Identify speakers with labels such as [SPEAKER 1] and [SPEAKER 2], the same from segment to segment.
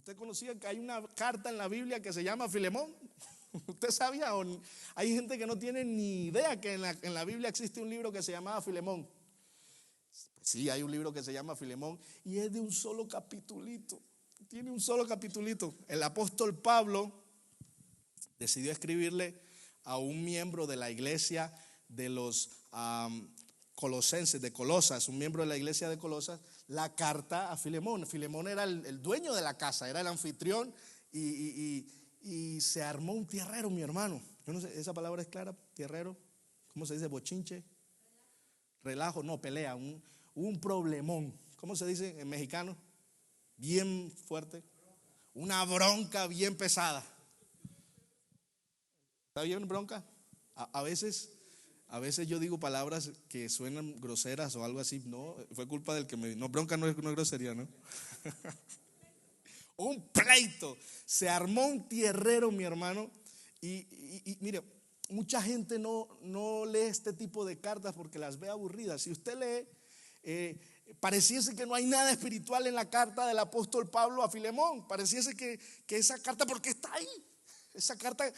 [SPEAKER 1] ¿Usted conocía que hay una carta en la Biblia que se llama Filemón? ¿Usted sabía? Hay gente que no tiene ni idea que en la Biblia existe un libro que se llamaba Filemón. Sí, hay un libro que se llama Filemón y es de un solo capitulito. Tiene un solo capitulito. El apóstol Pablo decidió escribirle a un miembro de la iglesia de los colosenses, de Colosas, un miembro de la iglesia de Colosas, la carta a Filemón. Filemón era el dueño de la casa, era el anfitrión y se armó un tierrero, mi hermano. Yo no sé, ¿esa palabra es clara? Tierrero, ¿cómo se dice? Bochinche, relajo, no, pelea, un problemón. ¿Cómo se dice en mexicano? Bien fuerte, una bronca bien pesada. ¿Está bien bronca? A veces yo digo palabras que suenan groseras o algo así. No, fue culpa del que me... No, bronca no es grosería, ¿no? Un pleito. Se armó un tierrero, mi hermano. Y mire, mucha gente no lee este tipo de cartas porque las ve aburridas. Si usted lee, pareciese que no hay nada espiritual en la carta del apóstol Pablo a Filemón. Pareciese que esa carta, porque está ahí. Esa carta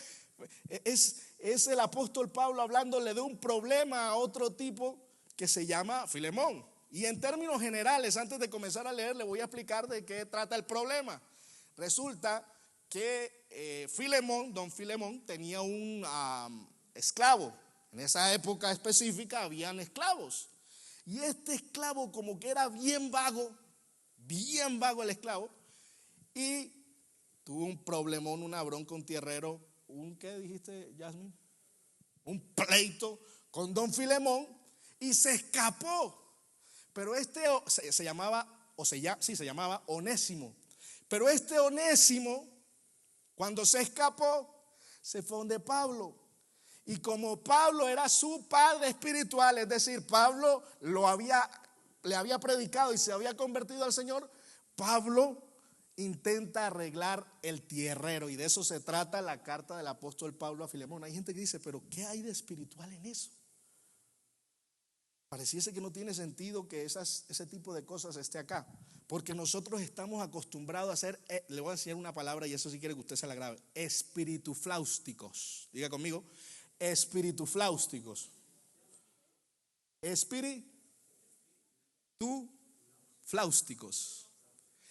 [SPEAKER 1] es el apóstol Pablo hablándole de un problema a otro tipo que se llama Filemón. Y en términos generales, antes de comenzar a leer, le voy a explicar de qué trata el problema. Resulta que don Filemón tenía un esclavo. En esa época específica habían esclavos. Y este esclavo como que era bien vago el esclavo. Y tuvo un problemón, una bronca, un tierrero, ¿qué dijiste, Yasmin? Un pleito con don Filemón y se escapó. Pero se llamaba Onésimo. Pero este Onésimo, cuando se escapó, se fue donde Pablo. Y como Pablo era su padre espiritual, es decir, Pablo le había predicado y se había convertido al Señor, Pablo intenta arreglar el tierrero. Y de eso se trata la carta del apóstol Pablo a Filemón. Hay gente que dice, pero ¿qué hay de espiritual en eso? Pareciese que no tiene sentido que ese tipo de cosas esté acá, porque nosotros estamos acostumbrados a ser, le voy a enseñar una palabra y eso sí quiere que usted se la grabe, espiritufláusticos. Diga conmigo, espiritufláusticos. Espiritufláusticos.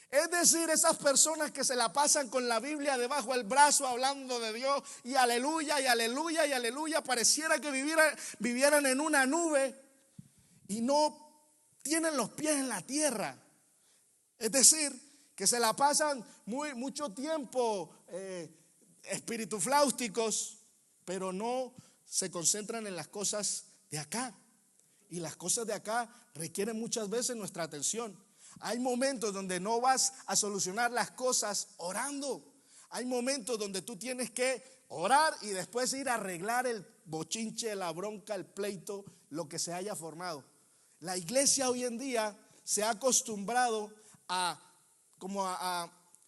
[SPEAKER 1] Es decir, esas personas que se la pasan con la Biblia debajo del brazo hablando de Dios y aleluya y aleluya y aleluya, pareciera que vivieran en una nube y no tienen los pies en la tierra. Es decir, que se la pasan mucho tiempo espiritufláusticos, pero no se concentran en las cosas de acá. Y las cosas de acá requieren muchas veces nuestra atención. Hay momentos donde no vas a solucionar las cosas orando. Hay momentos donde tú tienes que orar y después ir a arreglar el bochinche, la bronca, el pleito, lo que se haya formado. La iglesia hoy en día se ha acostumbrado a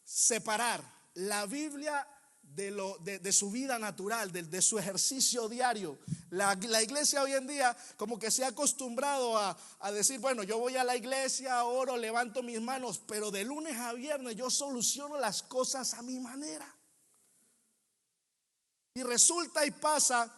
[SPEAKER 1] separar la Biblia de su vida natural, de su ejercicio diario. La iglesia hoy en día como que se ha acostumbrado a decir, bueno, yo voy a la iglesia, oro, levanto mis manos, pero de lunes a viernes yo soluciono las cosas a mi manera. Y resulta y pasa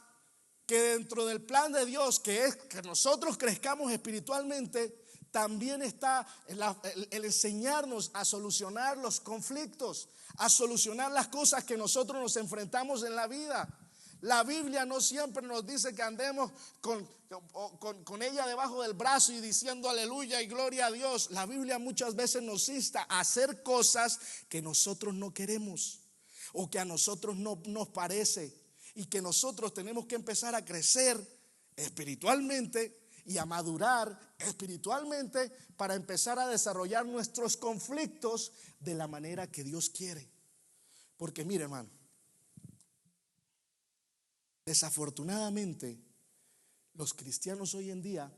[SPEAKER 1] que dentro del plan de Dios, que es que nosotros crezcamos espiritualmente, también está el enseñarnos a solucionar los conflictos, a solucionar las cosas que nosotros nos enfrentamos en la vida. La Biblia no siempre nos dice que andemos con ella debajo del brazo y diciendo aleluya y gloria a Dios. La Biblia muchas veces nos insta a hacer cosas que nosotros no queremos o que a nosotros no nos parece, y que nosotros tenemos que empezar a crecer espiritualmente y a madurar espiritualmente para empezar a desarrollar nuestros conflictos de la manera que Dios quiere. Porque mire, hermano, desafortunadamente los cristianos hoy en día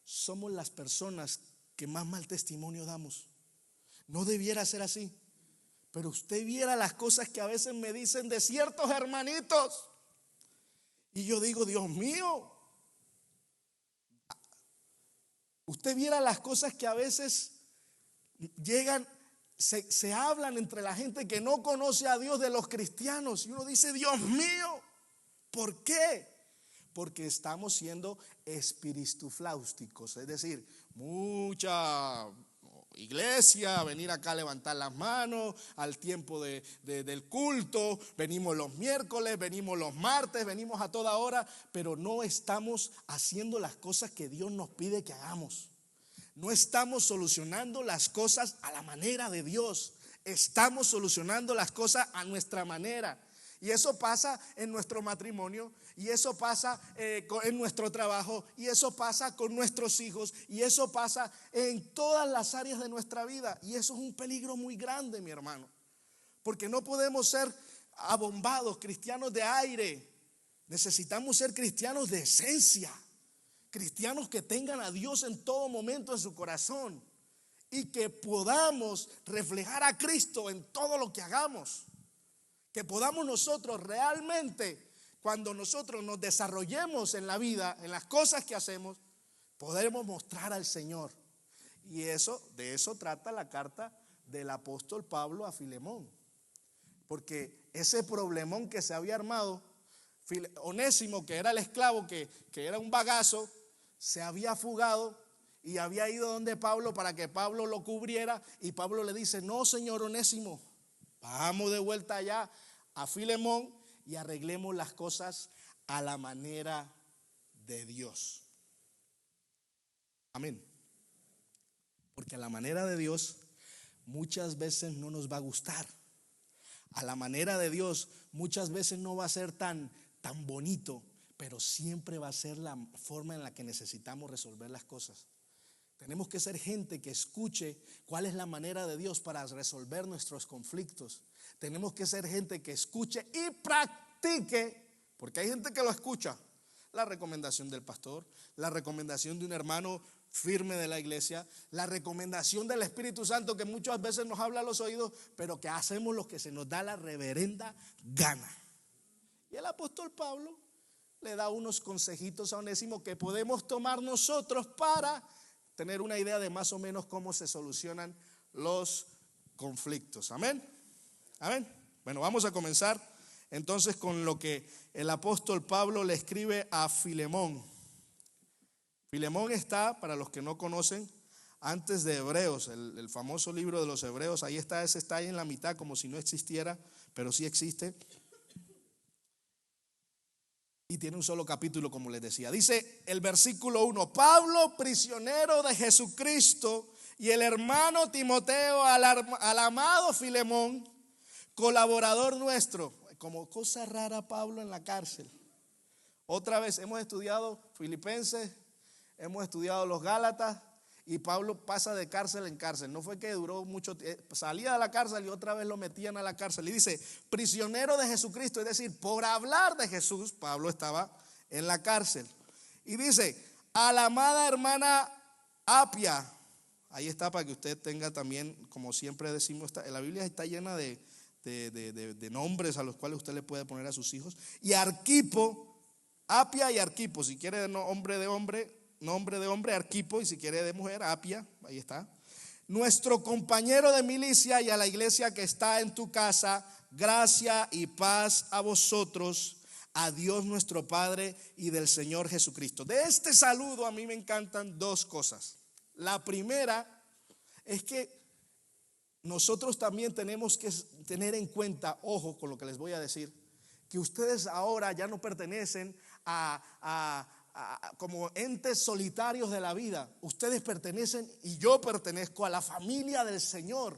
[SPEAKER 1] somos las personas que más mal testimonio damos. No debiera ser así, pero usted viera las cosas que a veces me dicen de ciertos hermanitos y yo digo, Dios mío. Usted viera las cosas que a veces llegan se hablan entre la gente que no conoce a Dios de los cristianos. Y uno dice, Dios mío, ¿por qué? Porque estamos siendo espiritufláusticos, es decir, mucha iglesia, venir acá a levantar las manos al tiempo del culto, venimos los miércoles, venimos los martes, venimos a toda hora, pero no estamos haciendo las cosas que Dios nos pide que hagamos. No estamos solucionando las cosas a la manera de Dios, estamos solucionando las cosas a nuestra manera. Y eso pasa en nuestro matrimonio, y eso pasa en nuestro trabajo, y eso pasa con nuestros hijos, y eso pasa en todas las áreas de nuestra vida. Y eso es un peligro muy grande, mi hermano, porque no podemos ser abombados, cristianos de aire. Necesitamos ser cristianos de esencia, cristianos que tengan a Dios en todo momento en su corazón y que podamos reflejar a Cristo en todo lo que hagamos. Que podamos nosotros realmente, cuando nosotros nos desarrollemos en la vida, en las cosas que hacemos, podremos mostrar al Señor. Y de eso trata la carta del apóstol Pablo a Filemón. Porque ese problemón que se había armado, Onésimo, que era el esclavo, que era un bagazo, se había fugado y había ido donde Pablo para que Pablo lo cubriera. Y Pablo le dice, no, señor Onésimo, vamos de vuelta allá a Filemón y arreglemos las cosas a la manera de Dios. Amén. Porque a la manera de Dios muchas veces no nos va a gustar. A la manera de Dios muchas veces no va a ser tan bonito, pero siempre va a ser la forma en la que necesitamos resolver las cosas. Tenemos que ser gente que escuche cuál es la manera de Dios para resolver nuestros conflictos. Tenemos que ser gente que escuche y practique, porque hay gente que lo escucha, la recomendación del pastor, la recomendación de un hermano firme de la iglesia, la recomendación del Espíritu Santo que muchas veces nos habla a los oídos, pero que hacemos lo que se nos da la reverenda gana. Y el apóstol Pablo le da unos consejitos a Onésimo que podemos tomar nosotros para tener una idea de más o menos cómo se solucionan los conflictos. Amén. Amén. Bueno, vamos a comenzar entonces con lo que el apóstol Pablo le escribe a Filemón. Filemón está, para los que no conocen, antes de Hebreos, el famoso libro de los Hebreos. Ahí está, ese está ahí en la mitad como si no existiera, pero sí existe. Y tiene un solo capítulo, como les decía. Dice el versículo 1: Pablo, prisionero de Jesucristo, y el hermano Timoteo al amado Filemón, colaborador nuestro. Como cosa rara, Pablo en la cárcel. Otra vez hemos estudiado Filipenses, hemos estudiado los Gálatas, y Pablo pasa de cárcel en cárcel. No fue que duró mucho tiempo, salía de la cárcel y otra vez lo metían a la cárcel. Y dice, prisionero de Jesucristo, es decir, por hablar de Jesús, Pablo estaba en la cárcel. Y dice, a la amada hermana Apia, ahí está para que usted tenga también, como siempre decimos, la Biblia está llena de nombres a los cuales usted le puede poner a sus hijos. Y Arquipo, Apia y Arquipo, si quiere nombre de hombre, Arquipo, y si quiere de mujer, Apia, ahí está. Nuestro compañero de milicia, y a la iglesia que está en tu casa, gracia y paz a vosotros, a Dios nuestro Padre y del Señor Jesucristo. De este saludo a mí me encantan dos cosas. La primera es que nosotros también tenemos que tener en cuenta, ojo con lo que les voy a decir, que ustedes ahora ya no pertenecen como entes solitarios de la vida. Ustedes pertenecen, y yo pertenezco, a la familia del Señor.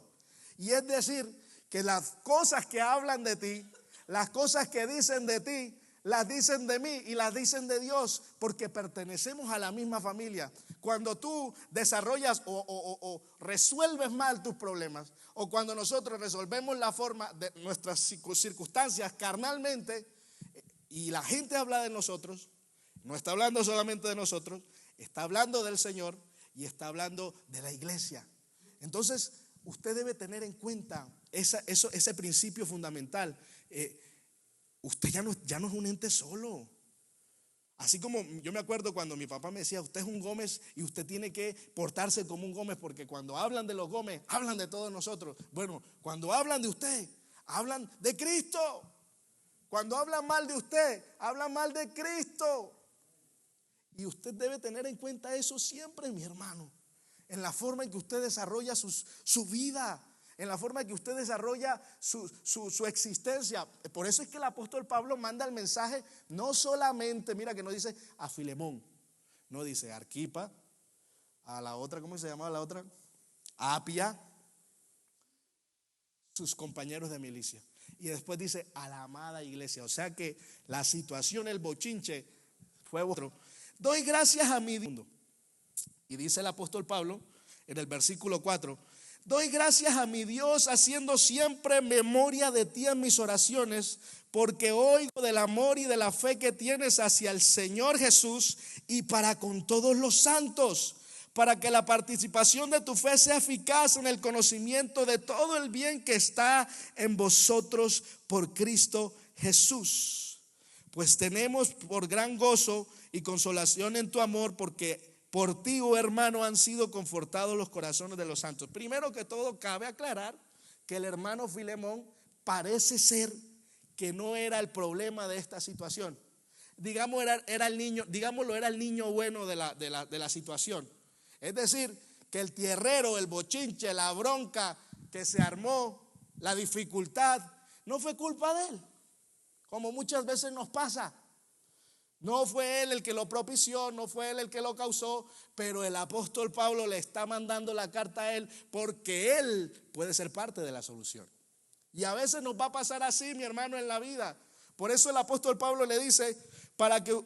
[SPEAKER 1] Y es decir, que las cosas que hablan de ti, las cosas que dicen de ti, las dicen de mí y las dicen de Dios, porque pertenecemos a la misma familia. Cuando tú desarrollas o resuelves mal tus problemas, o cuando nosotros resolvemos la forma de nuestras circunstancias carnalmente, y la gente habla de nosotros, no está hablando solamente de nosotros, está hablando del Señor y está hablando de la iglesia. Entonces usted debe tener en cuenta ese principio fundamental. Usted ya no es un ente solo. Así como yo me acuerdo cuando mi papá me decía, usted es un Gómez y usted tiene que portarse como un Gómez, porque cuando hablan de los Gómez, hablan de todos nosotros. Bueno, cuando hablan de usted, hablan de Cristo. Cuando hablan mal de usted, hablan mal de Cristo. Y usted debe tener en cuenta eso siempre, mi hermano, en la forma en que usted desarrolla su vida, en la forma en que usted desarrolla su existencia. Por eso es que el apóstol Pablo manda el mensaje no solamente, mira que no dice a Filemón, no dice a Arquipa, a la otra, ¿cómo se llamaba la otra? A Apia, sus compañeros de milicia. Y después dice a la amada iglesia. O sea que la situación, el bochinche fue otro. Doy gracias a mi Dios. Y dice el apóstol Pablo en el versículo 4: doy gracias a mi Dios haciendo siempre memoria de ti en mis oraciones, porque oigo del amor y de la fe que tienes hacia el Señor Jesús y para con todos los santos, para que la participación de tu fe sea eficaz en el conocimiento de todo el bien que está en vosotros por Cristo Jesús. Pues tenemos por gran gozo y consolación en tu amor, porque por ti, oh hermano, han sido confortados los corazones de los santos. Primero que todo, cabe aclarar que el hermano Filemón parece ser que no era el problema de esta situación. Digámoslo, era el niño bueno de la situación. Es decir, que el tierrero, el bochinche, la bronca que se armó, la dificultad, no fue culpa de él, como muchas veces nos pasa. No fue él el que lo propició, no fue él el que lo causó, pero el apóstol Pablo le está mandando la carta a él porque él puede ser parte de la solución. Y a veces nos va a pasar así, mi hermano, en la vida. Por eso el apóstol Pablo le dice, para que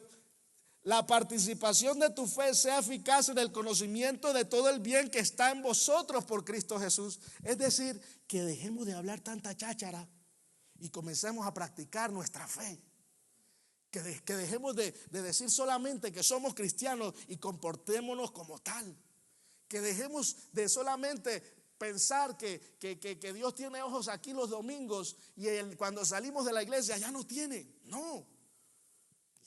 [SPEAKER 1] la participación de tu fe sea eficaz en el conocimiento de todo el bien que está en vosotros por Cristo Jesús. Es decir, que dejemos de hablar tanta cháchara y comencemos a practicar nuestra fe. Que dejemos de decir solamente que somos cristianos y comportémonos como tal. Que dejemos de solamente pensar que Dios tiene ojos aquí los domingos y cuando salimos de la iglesia ya no tiene. No.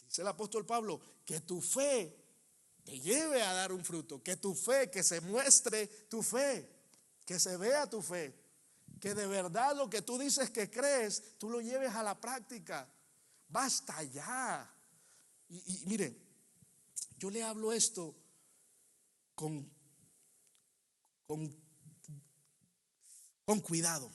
[SPEAKER 1] Dice el apóstol Pablo, que tu fe te lleve a dar un fruto. Que tu fe, que se muestre tu fe. Que se vea tu fe. Que de verdad lo que tú dices que crees, tú lo lleves a la práctica. Basta ya. Y mire, yo le hablo esto con cuidado,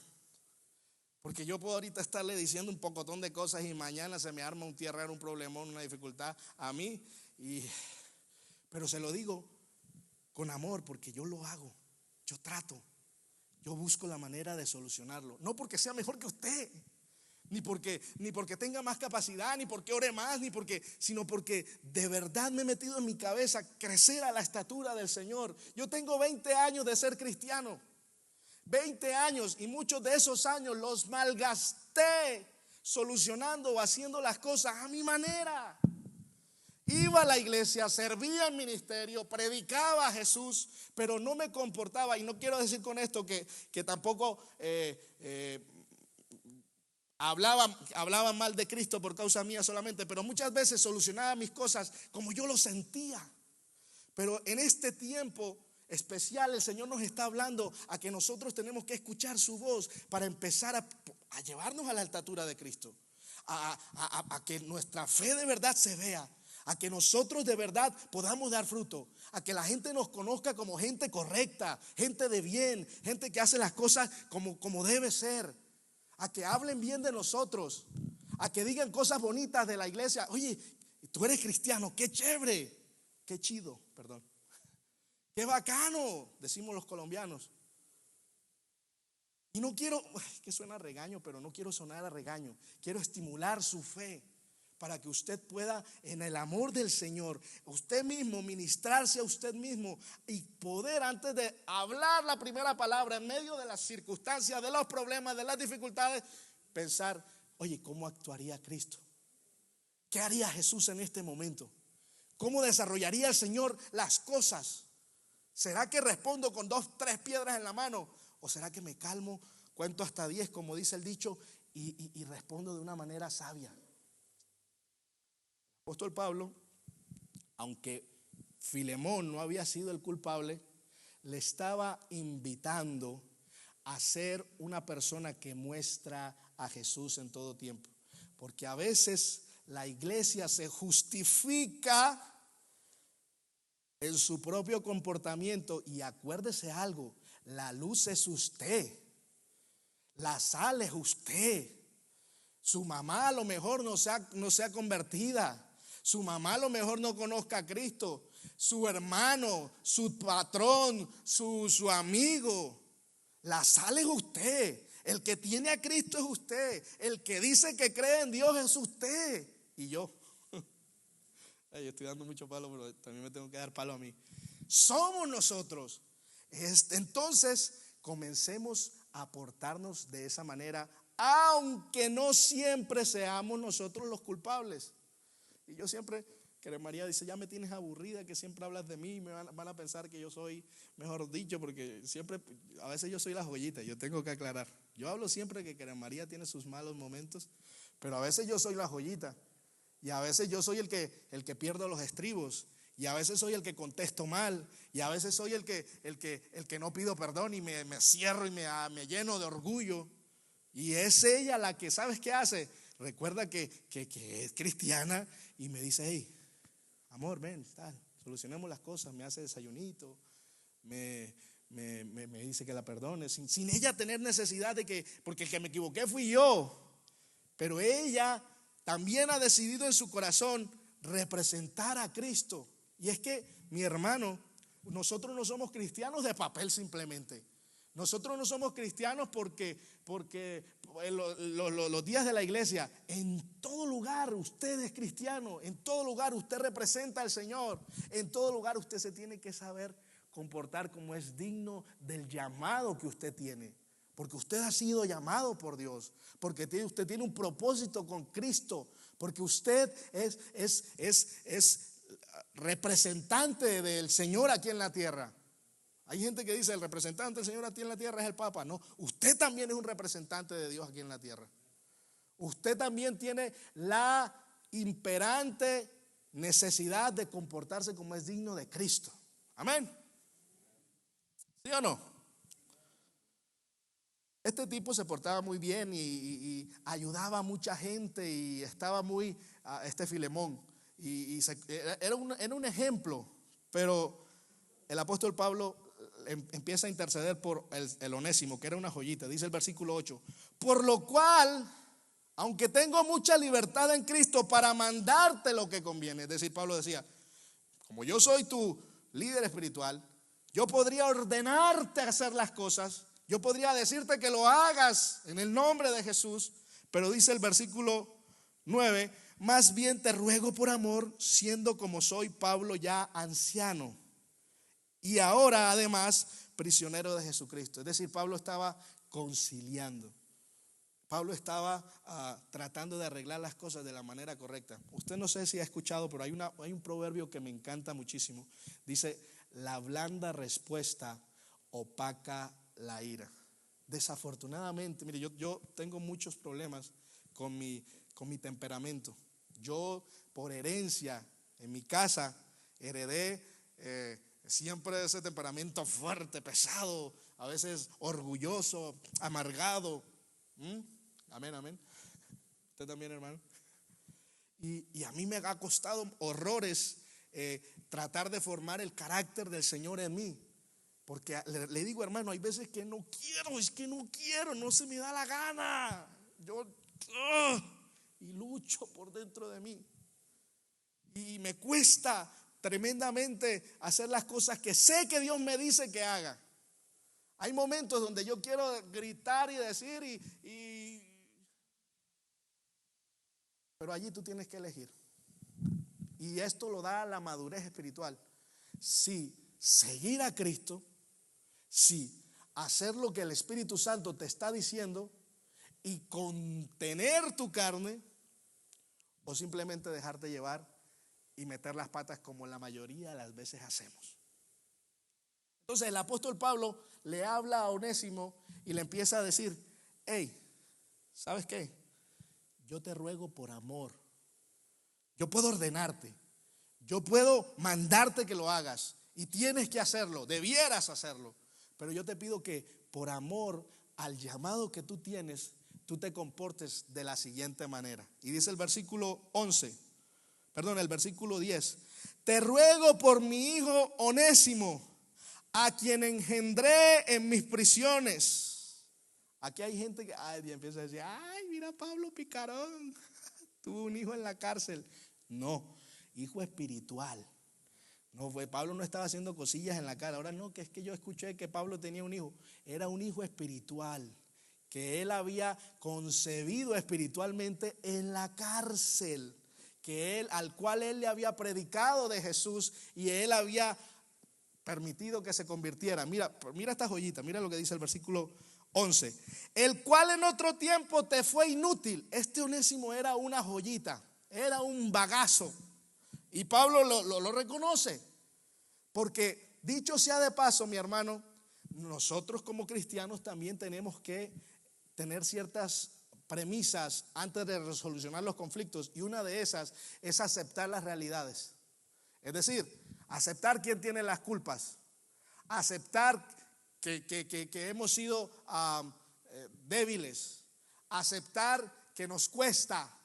[SPEAKER 1] porque yo puedo ahorita estarle diciendo un pocotón de cosas y mañana se me arma un tierrero, un problemón, una dificultad a mí, pero se lo digo con amor, porque yo lo hago, yo trato, yo busco la manera de solucionarlo, no porque sea mejor que usted, ni porque tenga más capacidad, ni porque ore más, sino porque de verdad me he metido en mi cabeza crecer a la estatura del Señor. Yo tengo 20 años de ser cristiano, 20 años, y muchos de esos años los malgasté solucionando o haciendo las cosas a mi manera. Iba a la iglesia, servía en ministerio, predicaba a Jesús, pero no me comportaba, y no quiero decir con esto que tampoco Hablaba mal de Cristo por causa mía solamente, pero muchas veces solucionaba mis cosas como yo lo sentía. Pero en este tiempo especial el Señor nos está hablando a que nosotros tenemos que escuchar su voz para empezar a llevarnos a la estatura de Cristo, a que nuestra fe de verdad se vea, a que nosotros de verdad podamos dar fruto, a que la gente nos conozca como gente correcta, gente de bien, gente que hace las cosas como debe ser. A que hablen bien de nosotros, a que digan cosas bonitas de la iglesia. Oye, tú eres cristiano, qué chévere, qué chido, perdón, qué bacano, decimos los colombianos. Y no quiero, que suena a regaño, pero no quiero sonar a regaño. Quiero estimular su fe para que usted pueda, en el amor del Señor, usted mismo ministrarse a usted mismo y poder, antes de hablar la primera palabra en medio de las circunstancias, de los problemas, de las dificultades, pensar, oye, ¿cómo actuaría Cristo? ¿Qué haría Jesús en este momento? ¿Cómo desarrollaría el Señor las cosas? ¿Será que respondo con 2, 3 piedras en la mano? ¿O será que me calmo, cuento hasta 10, como dice el dicho, y respondo de una manera sabia? El apóstol Pablo aunque Filemón no había sido el culpable, le estaba invitando a ser una persona que muestra a Jesús en todo tiempo. Porque a veces la iglesia se justifica en su propio comportamiento, y acuérdese algo, la luz es usted, la sal es usted. Su mamá a lo mejor no sea convertida, su mamá a lo mejor no conozca a Cristo, su hermano, su patrón, su amigo. La sal es usted, el que tiene a Cristo es usted, el que dice que cree en Dios es usted y yo. Yo estoy dando mucho palo, pero también me tengo que dar palo a mí. Somos nosotros. Entonces, comencemos a portarnos de esa manera, aunque no siempre seamos nosotros los culpables. Y yo siempre, que María dice, ya me tienes aburrida, que siempre hablas de mí, me van a pensar que yo soy, mejor dicho, porque siempre, a veces yo soy la joyita, yo tengo que aclarar. Yo hablo siempre que María tiene sus malos momentos, pero a veces yo soy la joyita. Y a veces yo soy el que pierdo los estribos, y a veces soy el que contesto mal, y a veces soy el que no pido perdón y me cierro y me lleno de orgullo. Y es ella la que, ¿sabes qué hace? Recuerda que es cristiana y me dice, hey, amor, ven, tal, solucionemos las cosas, me hace desayunito, me dice que la perdone, sin ella tener necesidad de que, porque el que me equivoqué fui yo, pero ella también ha decidido en su corazón representar a Cristo. Y es que, mi hermano, nosotros no somos cristianos de papel simplemente. Nosotros no somos cristianos porque los días de la iglesia, en todo lugar usted es cristiano, en todo lugar usted representa al Señor, en todo lugar usted se tiene que saber comportar como es digno del llamado que usted tiene. Porque usted ha sido llamado por Dios, porque usted tiene un propósito con Cristo, porque usted es representante del Señor aquí en la tierra. Hay gente que dice el representante del Señor aquí en la tierra es el Papa. No, usted también es un representante de Dios aquí en la tierra. Usted también tiene la imperante necesidad de comportarse como es digno de Cristo. Amén. ¿Sí o no? Este tipo se portaba muy bien y ayudaba a mucha gente y estaba muy, Filemón, era un ejemplo, pero el apóstol Pablo empieza a interceder por el Onésimo, que era una joyita. Dice el versículo 8, por lo cual, aunque tengo mucha libertad en Cristo para mandarte lo que conviene. Es decir, Pablo decía, como yo soy tu líder espiritual, yo podría ordenarte a hacer las cosas, yo podría decirte que lo hagas en el nombre de Jesús, pero dice el versículo 9, más bien te ruego por amor, siendo como soy Pablo ya anciano, y ahora además prisionero de Jesucristo. Es decir, Pablo estaba conciliando. Pablo estaba tratando de arreglar las cosas de la manera correcta. Usted no sé si ha escuchado, pero hay un proverbio que me encanta muchísimo. Dice, la blanda respuesta opaca la ira. Desafortunadamente, mire, yo tengo muchos problemas con mi temperamento. Yo, por herencia, en mi casa, heredé siempre ese temperamento fuerte, pesado, a veces orgulloso, amargado. Amén, amén. Usted también, hermano. Y a mí me ha costado horrores tratar de formar el carácter del Señor en mí. Porque le digo, hermano, hay veces que no quiero, no se me da la gana. Yo y lucho por dentro de mí. Y me cuesta tremendamente hacer las cosas que sé que Dios me dice que haga. Hay momentos donde yo quiero gritar y decir pero allí tú tienes que elegir. Y esto lo da la madurez espiritual. Si seguir a Cristo, si hacer lo que el Espíritu Santo te está diciendo y contener tu carne, o simplemente dejarte llevar y meter las patas como la mayoría de las veces hacemos. Entonces el apóstol Pablo le habla a Onésimo y le empieza a decir, hey, ¿sabes qué? Yo te ruego por amor. Yo puedo ordenarte. Yo puedo mandarte que lo hagas y tienes que hacerlo, debieras hacerlo. Pero yo te pido que por amor al llamado que tú tienes, tú te comportes de la siguiente manera. Y dice el versículo 10. Te ruego por mi hijo Onésimo, a quien engendré en mis prisiones. Aquí hay gente que empieza a decir, ay, mira Pablo picarón, tuvo un hijo en la cárcel. No, hijo espiritual. No, Pablo no estaba haciendo cosillas en la cara. Ahora no, que es que yo escuché que Pablo tenía un hijo. Era un hijo espiritual que él había concebido espiritualmente en la cárcel, al cual él le había predicado de Jesús y él había permitido que se convirtiera. Mira esta joyita, mira lo que dice el versículo 11. El cual en otro tiempo te fue inútil. Este Onésimo era una joyita, era un bagazo. Y Pablo lo reconoce. Porque dicho sea de paso, mi hermano, nosotros como cristianos también tenemos que tener ciertas premisas antes de resolucionar los conflictos. Y una de esas es aceptar las realidades. Es decir, aceptar quién tiene las culpas. Aceptar que hemos sido débiles. Aceptar que nos cuesta.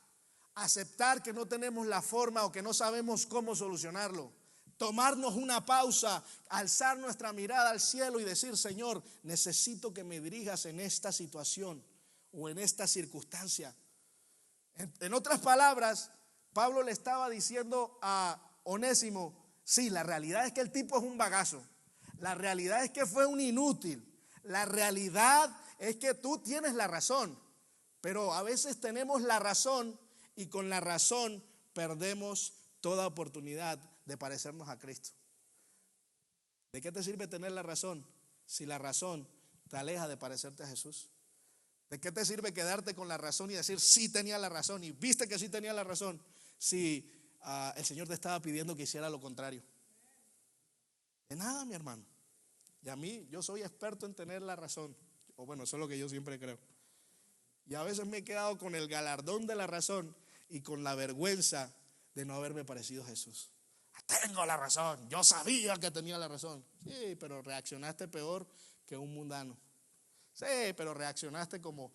[SPEAKER 1] Aceptar que no tenemos la forma o que no sabemos cómo solucionarlo. Tomarnos una pausa, alzar nuestra mirada al cielo y decir, Señor, necesito que me dirijas en esta situación o en esta circunstancia. En otras palabras, Pablo le estaba diciendo a Onésimo, sí, la realidad es que el tipo es un bagazo. La realidad es que fue un inútil. La realidad es que tú tienes la razón. Pero a veces tenemos la razón y con la razón perdemos toda oportunidad de parecernos a Cristo. ¿De qué te sirve tener la razón si la razón te aleja de parecerte a Jesús? ¿De qué te sirve quedarte con la razón y decir sí tenía la razón y viste que sí tenía la razón si el Señor te estaba pidiendo que hiciera lo contrario? De nada, mi hermano. Y a mí, yo soy experto en tener la razón, o bueno, eso es lo que yo siempre creo. Y a veces me he quedado con el galardón de la razón y con la vergüenza de no haberme parecido a Jesús. Tengo la razón, yo sabía que tenía la razón. Sí, pero reaccionaste peor que un mundano. Sí, pero reaccionaste como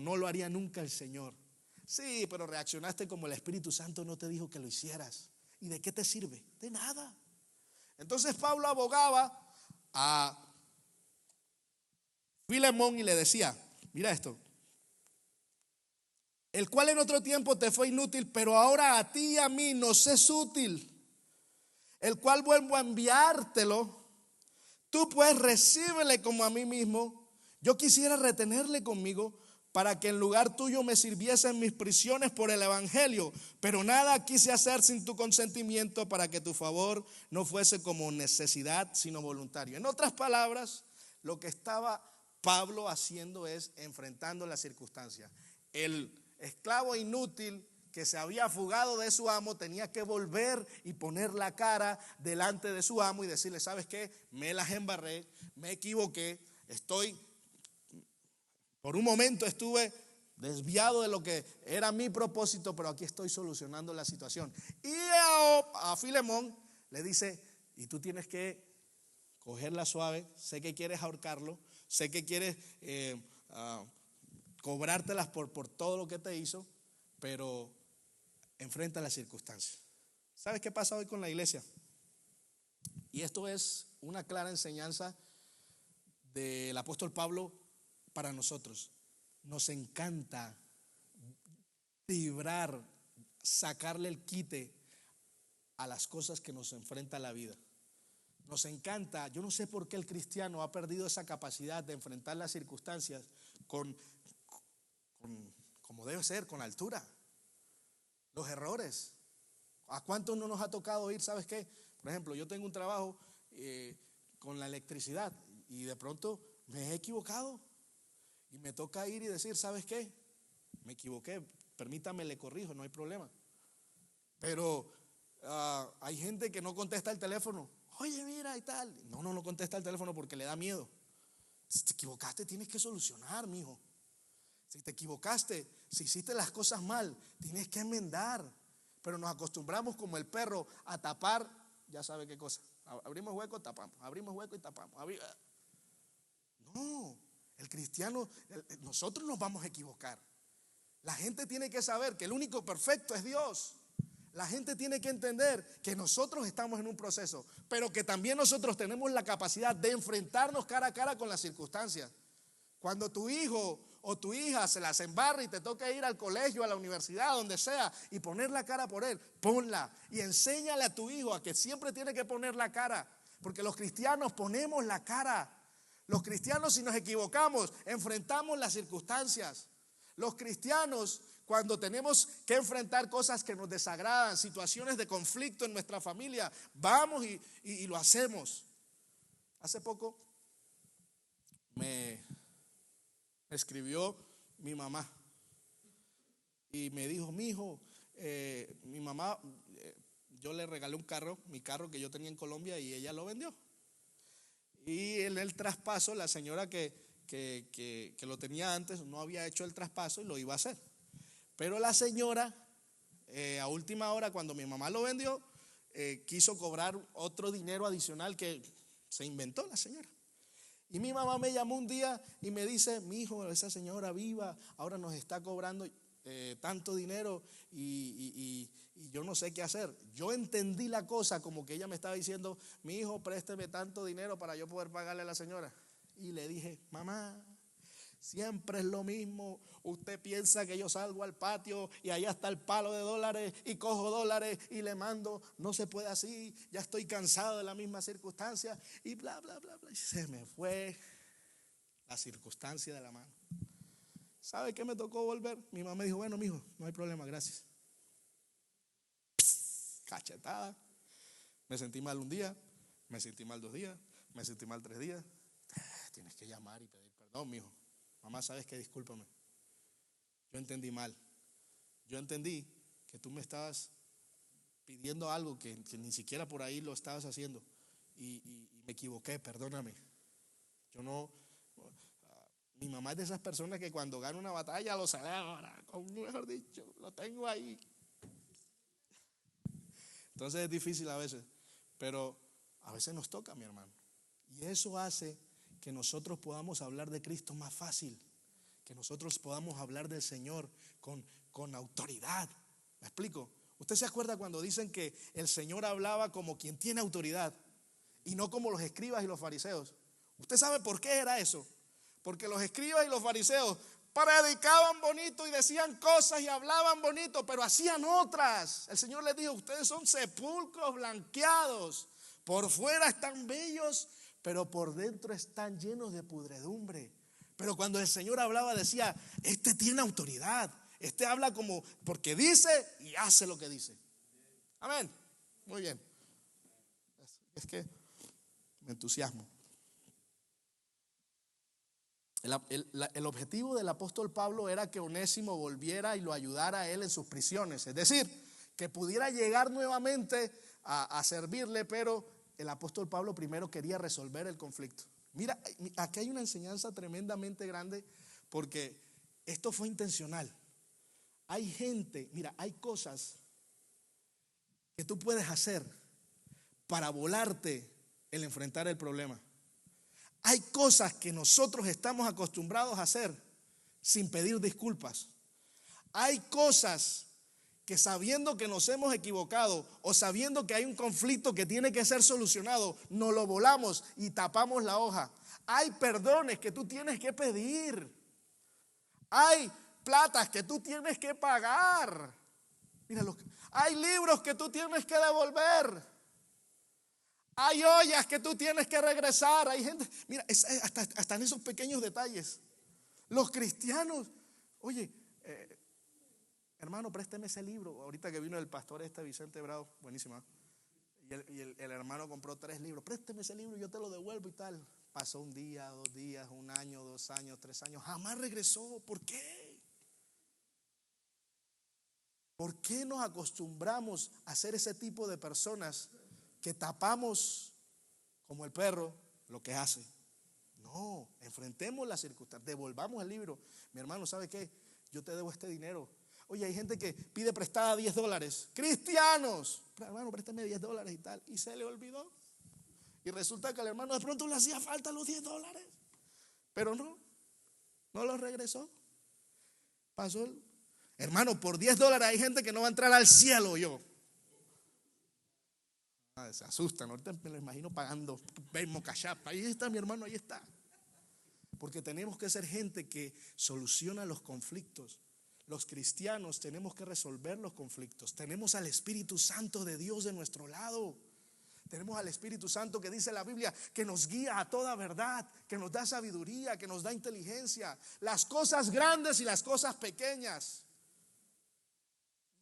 [SPEAKER 1] no lo haría nunca el Señor. Sí, pero reaccionaste como el Espíritu Santo no te dijo que lo hicieras. ¿Y de qué te sirve? De nada. Entonces Pablo abogaba a Filemón y le decía, mira esto, el cual en otro tiempo te fue inútil, pero ahora a ti y a mí nos es útil, el cual vuelvo a enviártelo. Tú pues recíbele como a mí mismo. Yo quisiera retenerle conmigo para que en lugar tuyo me sirviese en mis prisiones por el evangelio, pero nada quise hacer sin tu consentimiento, para que tu favor no fuese como necesidad sino voluntario. En otras palabras, lo que estaba Pablo haciendo es enfrentando la circunstancia. El esclavo inútil que se había fugado de su amo tenía que volver y poner la cara delante de su amo y decirle, ¿sabes qué? Me las embarré, me equivoqué, por un momento estuve desviado de lo que era mi propósito, pero aquí estoy solucionando la situación. Y a Filemón le dice, y tú tienes que cogerla suave, sé que quieres ahorcarlo, sé que quieres cobrártelas por todo lo que te hizo, pero enfrenta las circunstancias. ¿Sabes qué pasa hoy con la iglesia? Y esto es una clara enseñanza del apóstol Pablo para nosotros. Nos encanta vibrar, sacarle el quite a las cosas que nos enfrenta la vida. Nos encanta, yo no sé por qué el cristiano ha perdido esa capacidad de enfrentar las circunstancias como debe ser, con altura. Los errores. ¿A cuántos no nos ha tocado ir? ¿Sabes qué? Por ejemplo, yo tengo un trabajo con la electricidad y de pronto me he equivocado y me toca ir y decir, ¿sabes qué? Me equivoqué, permítame, le corrijo, no hay problema. Pero hay gente que no contesta el teléfono. Oye, mira y tal. No contesta el teléfono porque le da miedo. Si te equivocaste, tienes que solucionar, mijo. Si te equivocaste, si hiciste las cosas mal, tienes que enmendar. pero nos acostumbramos como el perro a tapar, ya sabe qué cosa. Abrimos hueco, tapamos, abrimos hueco y tapamos. No, el cristiano, nosotros nos vamos a equivocar. La gente tiene que saber que el único perfecto es Dios. La gente tiene que entender que nosotros estamos en un proceso, pero que también nosotros tenemos la capacidad de enfrentarnos cara a cara con las circunstancias. Cuando tu hijo o tu hija se las embarra y te toca ir al colegio, a la universidad, donde sea, y poner la cara por él, ponla y enséñale a tu hijo a que siempre tiene que poner la cara, porque los cristianos ponemos la cara. Los cristianos, si nos equivocamos, enfrentamos las circunstancias. Los cristianos, cuando tenemos que enfrentar cosas que nos desagradan, situaciones de conflicto en nuestra familia, vamos y lo hacemos. Hace poco me escribió mi mamá y me dijo: mi hijo, mi mamá, yo le regalé un carro, mi carro que yo tenía en Colombia, y ella lo vendió. Y en el traspaso, la señora que lo tenía antes no había hecho el traspaso y lo iba a hacer. Pero la señora, a última hora, cuando mi mamá lo vendió, quiso cobrar otro dinero adicional que se inventó la señora. Y mi mamá me llamó un día y me dice: mi hijo, esa señora viva ahora nos está cobrando tanto dinero y yo no sé qué hacer. Yo entendí la cosa como que ella me estaba diciendo: mi hijo, présteme tanto dinero para yo poder pagarle a la señora. Y le dije: mamá, siempre es lo mismo. Usted piensa que yo salgo al patio y allá está el palo de dólares y cojo dólares y le mando. No se puede así, ya estoy cansado de la misma circunstancia y bla, bla, bla, bla. Y se me fue la circunstancia de la mano. ¿Sabe qué me tocó volver? Mi mamá me dijo: bueno, mijo, no hay problema, gracias. Cachetada. Me sentí mal un día, me sentí mal 2 días, me sentí mal 3 días. Tienes que llamar y pedir perdón, mijo. Mamá, ¿sabes qué? Discúlpame. Yo entendí mal. Yo entendí que tú me estabas pidiendo algo que ni siquiera por ahí lo estabas haciendo. Y me equivoqué, perdóname. Yo no. Mi mamá es de esas personas que cuando gana una batalla lo celebra, mejor dicho, lo tengo ahí. Entonces es difícil a veces, pero a veces nos toca, mi hermano. Y eso hace que nosotros podamos hablar de Cristo más fácil, que nosotros podamos hablar del Señor con autoridad. ¿Me explico? ¿Usted se acuerda cuando dicen que el Señor hablaba como quien tiene autoridad y no como los escribas y los fariseos? ¿Usted sabe por qué era eso? Porque los escribas y los fariseos predicaban bonito y decían cosas y hablaban bonito, pero hacían otras. El Señor les dijo: ustedes son sepulcros blanqueados, por fuera están bellos, pero por dentro están llenos de pudredumbre. Pero cuando el Señor hablaba decía: este tiene autoridad, este habla como porque dice y hace lo que dice. Amén. Muy bien. Es que me entusiasmo. El objetivo del apóstol Pablo era que Onésimo volviera y lo ayudara a él en sus prisiones, es decir, que pudiera llegar nuevamente a servirle, pero el apóstol Pablo primero quería resolver el conflicto. Mira, aquí hay una enseñanza tremendamente grande, porque esto fue intencional. Hay gente, mira, hay cosas que tú puedes hacer para volarte el enfrentar el problema. Hay cosas que nosotros estamos acostumbrados a hacer sin pedir disculpas. Hay cosas que, sabiendo que nos hemos equivocado o sabiendo que hay un conflicto que tiene que ser solucionado, nos lo volamos y tapamos la hoja. Hay perdones que tú tienes que pedir. Hay platas que tú tienes que pagar. Míralo. Hay libros que tú tienes que devolver. Hay ollas que tú tienes que regresar. Hay gente, mira, hasta en esos pequeños detalles. Los cristianos, oye, hermano, présteme ese libro. Ahorita que vino el pastor Vicente Bravo, buenísima. Y el hermano compró 3 libros. Présteme ese libro y yo te lo devuelvo y tal. Pasó 1 día, 2 días, 1 año, 2 años, 3 años. Jamás regresó. ¿Por qué? ¿Por qué nos acostumbramos a ser ese tipo de personas que tapamos como el perro lo que hace? No, enfrentemos las circunstancias, devolvamos el libro. Mi hermano, ¿sabe qué? Yo te debo este dinero. Oye, hay gente que pide prestada $10. Cristianos, hermano, préstame $10 y tal. Y se le olvidó. Y resulta que al hermano de pronto le hacía falta los $10. Pero no los regresó. Pasó el... Hermano, por $10 hay gente que no va a entrar al cielo. Yo se asustan, ahorita me lo imagino pagando Venmo, Cash App. Ahí está mi hermano, ahí está. Porque tenemos que ser gente que soluciona los conflictos. Los cristianos tenemos que resolver los conflictos. Tenemos al Espíritu Santo de Dios de nuestro lado. Tenemos al Espíritu Santo que dice la Biblia que nos guía a toda verdad, que nos da sabiduría, que nos da inteligencia, las cosas grandes y las cosas pequeñas.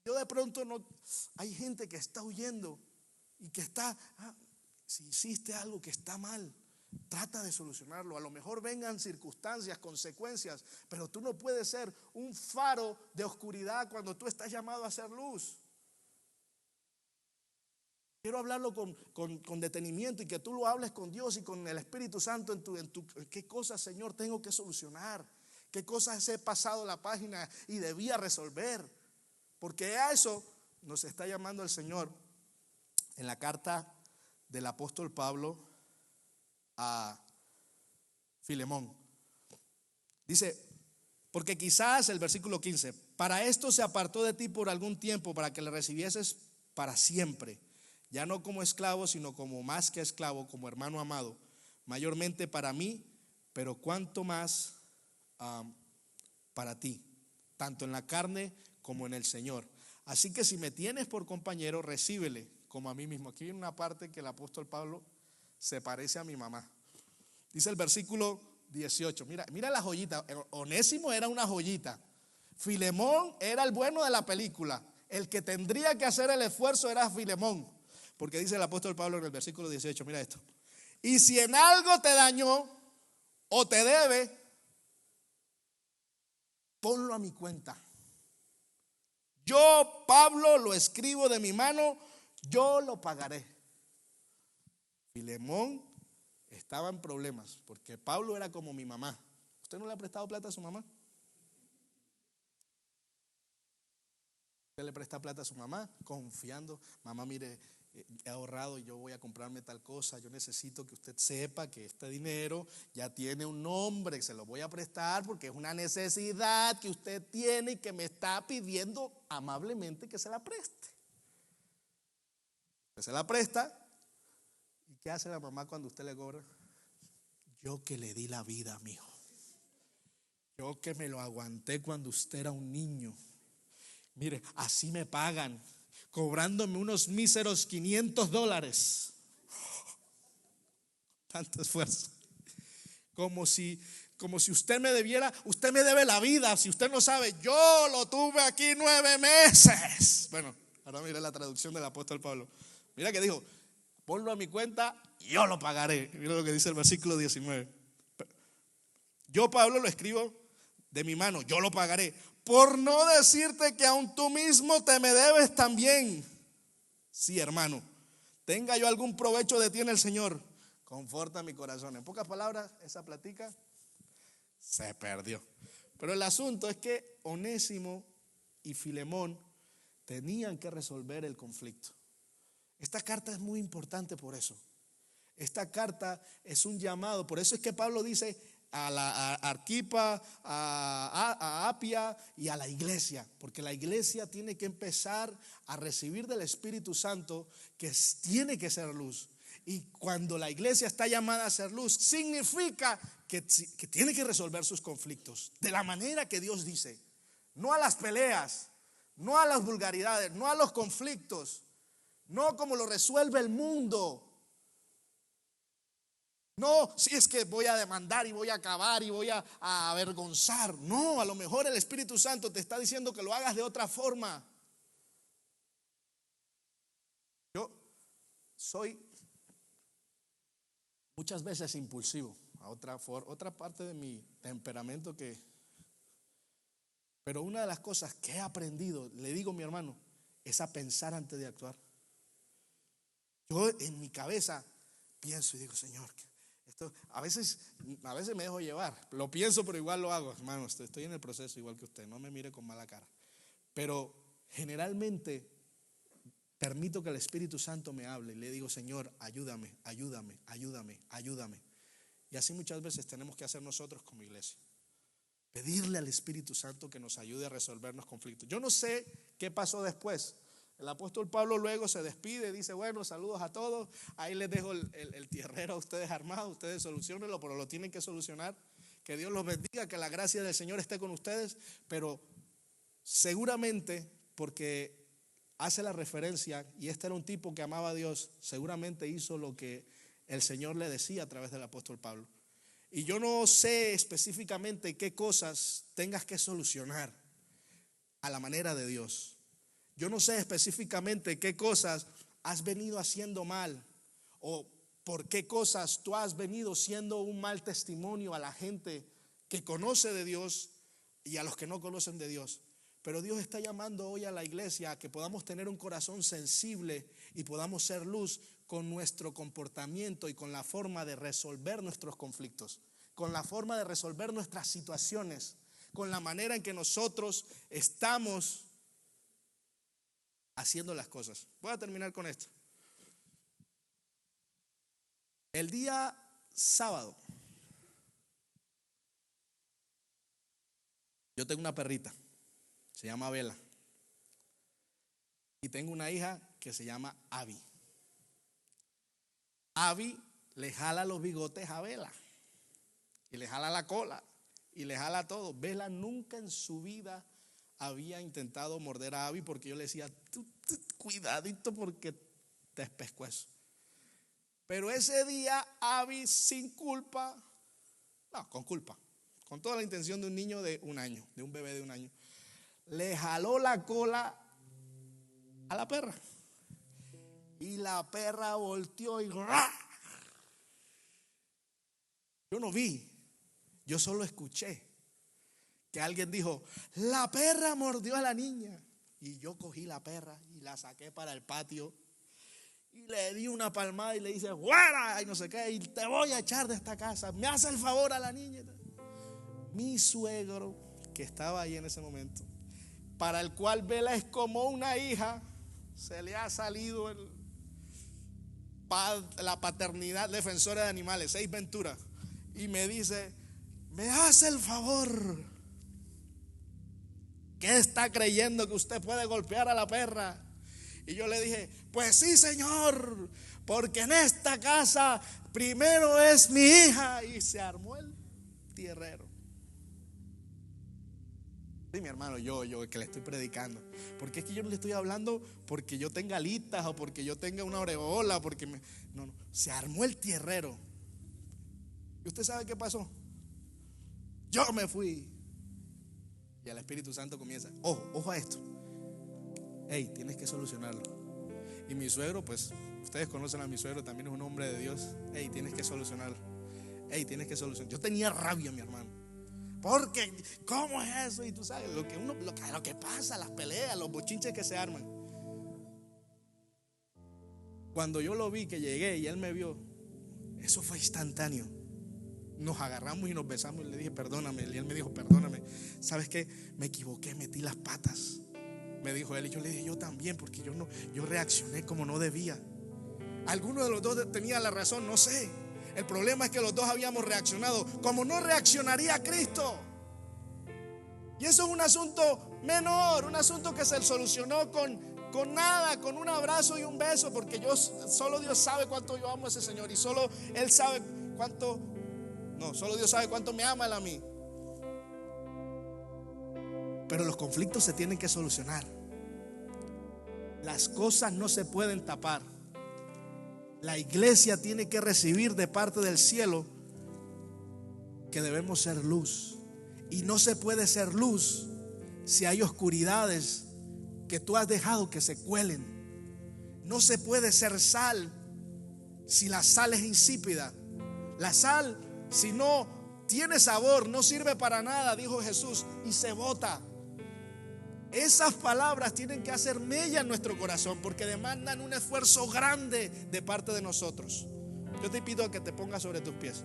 [SPEAKER 1] Yo de pronto no, hay gente que está huyendo y que está, si hiciste algo que está mal, trata de solucionarlo. A lo mejor vengan circunstancias, consecuencias, pero tú no puedes ser un faro de oscuridad cuando tú estás llamado a hacer luz. Quiero hablarlo con detenimiento y que tú lo hables con Dios y con el Espíritu Santo en qué cosas, Señor, tengo que solucionar, qué cosas he pasado la página y debía resolver. Porque a eso nos está llamando el Señor en la carta del apóstol Pablo a Filemón. Dice, porque quizás, el versículo 15, para esto se apartó de ti por algún tiempo, para que le recibieses para siempre, ya no como esclavo, sino como más que esclavo, como hermano amado, mayormente para mí, pero cuanto más para ti, tanto en la carne como en el Señor. Así que si me tienes por compañero, recíbele como a mí mismo. Aquí viene una parte que el apóstol Pablo se parece a mi mamá. Dice el versículo 18, mira la joyita. Onésimo era una joyita. Filemón era el bueno de la película. El que tendría que hacer el esfuerzo era Filemón. Porque dice el apóstol Pablo en el versículo 18, mira esto. Y si en algo te dañó o te debe, ponlo a mi cuenta. Yo, Pablo, lo escribo de mi mano, yo lo pagaré. Filemón estaba en problemas porque Pablo era como mi mamá. ¿Usted no le ha prestado plata a su mamá? Usted le presta plata a su mamá confiando, mamá, mire, he ahorrado y yo voy a comprarme tal cosa, yo necesito que usted sepa que este dinero ya tiene un nombre, que se lo voy a prestar porque es una necesidad que usted tiene y que me está pidiendo amablemente que se la preste. Usted se la presta. ¿Y qué hace la mamá cuando usted le cobra? Yo que le di la vida, mijo. Yo que me lo aguanté cuando usted era un niño. Mire, así me pagan, cobrándome unos míseros $500. Tanto esfuerzo. Como si usted me debiera, usted me debe la vida. Si usted no sabe, yo lo tuve aquí 9 meses. Bueno, ahora mire la traducción del apóstol Pablo. Mira que dijo, ponlo a mi cuenta, yo lo pagaré. Mira lo que dice el versículo 19. Yo, Pablo, lo escribo de mi mano, yo lo pagaré. Por no decirte que aún tú mismo te me debes también. Sí, hermano, tenga yo algún provecho de ti en el Señor, conforta mi corazón. En pocas palabras, esa plática se perdió. Pero el asunto es que Onésimo y Filemón tenían que resolver el conflicto. Esta carta es muy importante por eso. Esta carta es un llamado. Por eso es que Pablo dice a Arquipa, a Apia y a la iglesia. Porque la iglesia tiene que empezar a recibir del Espíritu Santo, que tiene que ser luz. Y cuando la iglesia está llamada a ser luz, significa que tiene que resolver sus conflictos de la manera que Dios dice. No a las peleas, no a las vulgaridades, no a los conflictos, no como lo resuelve el mundo. No, si es que voy a demandar y voy a acabar y voy a avergonzar. No, a lo mejor el Espíritu Santo te está diciendo que lo hagas de otra forma. Yo soy muchas veces impulsivo, a otra parte de mi temperamento pero una de las cosas que he aprendido, le digo a mi hermano, es a pensar antes de actuar. Yo en mi cabeza pienso y digo, Señor, esto a veces me dejo llevar, lo pienso pero igual lo hago, hermano, estoy en el proceso igual que usted, no me mire con mala cara. Pero generalmente permito que el Espíritu Santo me hable y le digo: Señor, ayúdame, ayúdame, ayúdame, ayúdame. Y así muchas veces tenemos que hacer nosotros como iglesia. Pedirle al Espíritu Santo que nos ayude a resolver los conflictos. Yo no sé qué pasó después. El apóstol Pablo luego se despide, dice: bueno, saludos a todos. Ahí les dejo el tierrero a ustedes armado, ustedes solucionenlo, pero lo tienen que solucionar. Que Dios los bendiga, que la gracia del Señor esté con ustedes. Pero seguramente, porque hace la referencia, y este era un tipo que amaba a Dios, seguramente hizo lo que el Señor le decía a través del apóstol Pablo. Y yo no sé específicamente qué cosas tengas que solucionar a la manera de Dios. Yo no sé específicamente qué cosas has venido haciendo mal, o por qué cosas tú has venido siendo un mal testimonio a la gente que conoce de Dios y a los que no conocen de Dios. Pero Dios está llamando hoy a la iglesia a que podamos tener un corazón sensible y podamos ser luz con nuestro comportamiento y con la forma de resolver nuestros conflictos, con la forma de resolver nuestras situaciones, con la manera en que nosotros estamos haciendo las cosas. Voy a terminar con esto. El día sábado, yo tengo una perrita, se llama Vela, y tengo una hija que se llama Abby. Abby le jala los bigotes a Vela, y le jala la cola, y le jala todo. Vela nunca en su vida había intentado morder a Abby, porque yo le decía: tú, cuidadito porque te pescuezo. Pero ese día Abby, sin culpa, no, con culpa, con toda la intención de un niño de 1 año, de un bebé de 1 año, le jaló la cola a la perra. Y la perra volteó y ¡ra! Yo no vi, yo solo escuché que alguien dijo: la perra mordió a la niña. Y yo cogí la perra y la saqué para el patio y le di una palmada y le dije: ¡fuera! Y no sé qué, y te voy a echar de esta casa, me hace el favor a la niña. Mi suegro, que estaba ahí en ese momento, para el cual Vela es como una hija, se le ha salido la paternidad defensora de animales, 6 Ventura, y me dice: me hace el favor, ¿qué está creyendo que usted puede golpear a la perra? Y yo le dije: pues sí, señor, porque en esta casa primero es mi hija. Y se armó el tierrero. Sí, mi hermano, yo que le estoy predicando, porque es que yo no le estoy hablando porque yo tenga alitas o porque yo tenga una aureola, porque no, se armó el tierrero. ¿Y usted sabe qué pasó? Yo me fui y el Espíritu Santo comienza: ojo a esto, hey, tienes que solucionarlo. Y mi suegro, pues ustedes conocen a mi suegro, también es un hombre de Dios. Hey, tienes que solucionarlo. Hey, tienes que solucionarlo. Yo tenía rabia, mi hermano, porque ¿cómo es eso? Y tú sabes lo que pasa, las peleas, los bochinches que se arman. Cuando yo lo vi que llegué y él me vio, eso fue instantáneo. Nos agarramos y nos besamos y le dije: perdóname. Y él me dijo: perdóname, ¿sabes qué? Me equivoqué, metí las patas, me dijo él. Y yo le dije: yo también, porque yo reaccioné como no debía. Alguno de los dos tenía la razón, no sé. El problema es que los dos habíamos reaccionado como no reaccionaría Cristo. Y eso es un asunto menor, un asunto que se solucionó con nada, con un abrazo y un beso, porque solo Dios sabe cuánto yo amo a ese Señor, y solo Él sabe solo Dios sabe cuánto me ama Él a mí. Pero los conflictos se tienen que solucionar. Las cosas no se pueden tapar. La iglesia tiene que recibir de parte del cielo que debemos ser luz. Y no se puede ser luz si hay oscuridades que tú has dejado que se cuelen. No se puede ser sal si la sal es insípida. La sal, si no tiene sabor, no sirve para nada, dijo Jesús, y se bota. Esas palabras tienen que hacer mella en nuestro corazón, porque demandan un esfuerzo grande de parte de nosotros. Yo te pido que te pongas sobre tus pies.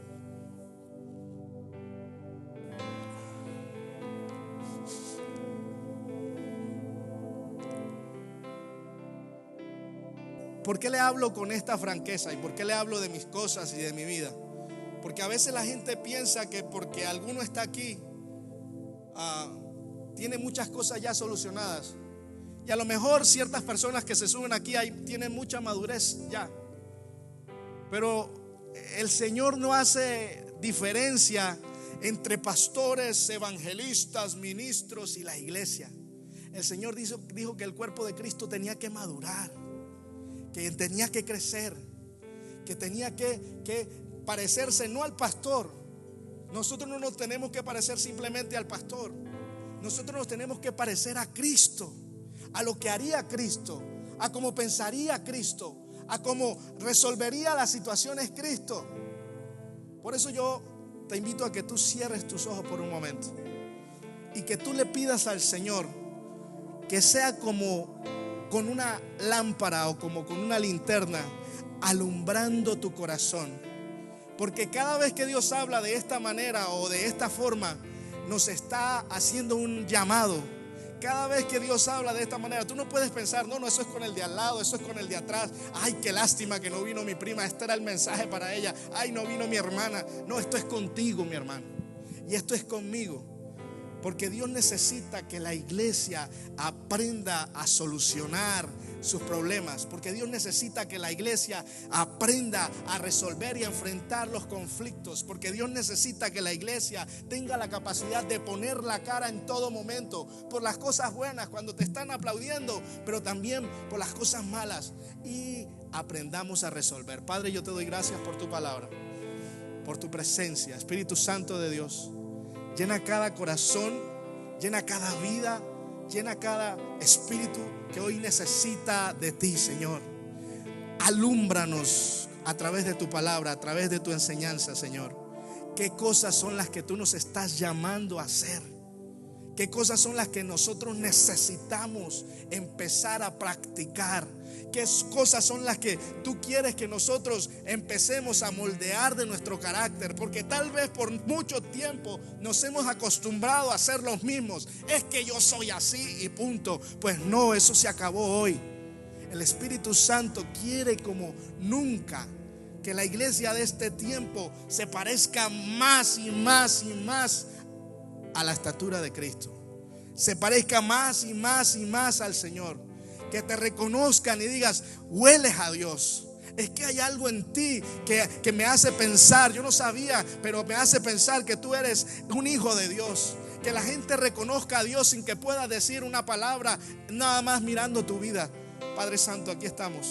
[SPEAKER 1] ¿Por qué le hablo con esta franqueza? ¿Y por qué le hablo de mis cosas y de mi vida? Porque a veces la gente piensa que porque alguno está aquí, tiene muchas cosas ya solucionadas. Y a lo mejor ciertas personas que se suben aquí tienen mucha madurez ya. Pero el Señor no hace diferencia entre pastores, evangelistas, ministros y la iglesia. El Señor dijo que el cuerpo de Cristo tenía que madurar, que tenía que crecer, que tenía que parecerse no al pastor. Nosotros no nos tenemos que parecer simplemente al pastor. Nosotros nos tenemos que parecer a Cristo, a lo que haría Cristo, a cómo pensaría Cristo, a cómo resolvería las situaciones Cristo. Por eso yo te invito a que tú cierres tus ojos por un momento y que tú le pidas al Señor que sea como con una lámpara o como con una linterna alumbrando tu corazón. Porque cada vez que Dios habla de esta manera o de esta forma, nos está haciendo un llamado. Cada vez que Dios habla de esta manera, tú no puedes pensar, no, eso es con el de al lado, eso es con el de atrás. Ay, qué lástima que no vino mi prima, este era el mensaje para ella. Ay, no vino mi hermana. No, esto es contigo, mi hermano. Y esto es conmigo. Porque Dios necesita que la iglesia aprenda a solucionar sus problemas. Porque Dios necesita que la iglesia aprenda a resolver y a enfrentar los conflictos. Porque Dios necesita que la iglesia tenga la capacidad de poner la cara en todo momento, por las cosas buenas cuando te están aplaudiendo, pero también por las cosas malas, y aprendamos a resolver. Padre, yo te doy gracias por tu palabra, por tu presencia. Espíritu Santo de Dios, llena cada corazón, llena cada vida, llena cada espíritu que hoy necesita de ti, Señor. Alúmbranos a través de tu palabra, a través de tu enseñanza, Señor. ¿Qué cosas son las que tú nos estás llamando a hacer? ¿Qué cosas son las que nosotros necesitamos empezar a practicar? ¿Qué cosas son las que tú quieres que nosotros empecemos a moldear de nuestro carácter? Porque tal vez por mucho tiempo nos hemos acostumbrado a ser los mismos. Es que yo soy así y punto. Pues no, eso se acabó hoy. El Espíritu Santo quiere como nunca que la iglesia de este tiempo se parezca más y más y más a la estatura de Cristo. Se parezca más y más y más al Señor. Que te reconozcan y digas, hueles a Dios. Es que hay algo en ti que me hace pensar, yo no sabía, pero me hace pensar que tú eres un hijo de Dios. Que la gente reconozca a Dios sin que pueda decir una palabra, nada más mirando tu vida. Padre Santo, aquí estamos.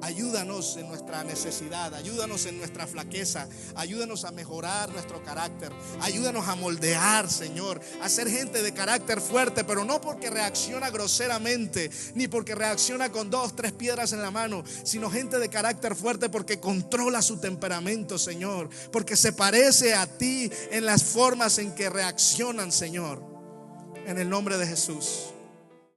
[SPEAKER 1] Ayúdanos en nuestra necesidad, ayúdanos en nuestra flaqueza, ayúdanos a mejorar nuestro carácter, ayúdanos a moldear, Señor, a ser gente de carácter fuerte, pero no porque reacciona groseramente, ni porque reacciona con 2, 3 piedras en la mano, sino gente de carácter fuerte porque controla su temperamento, Señor, porque se parece a ti en las formas en que reaccionan, Señor, en el nombre de Jesús.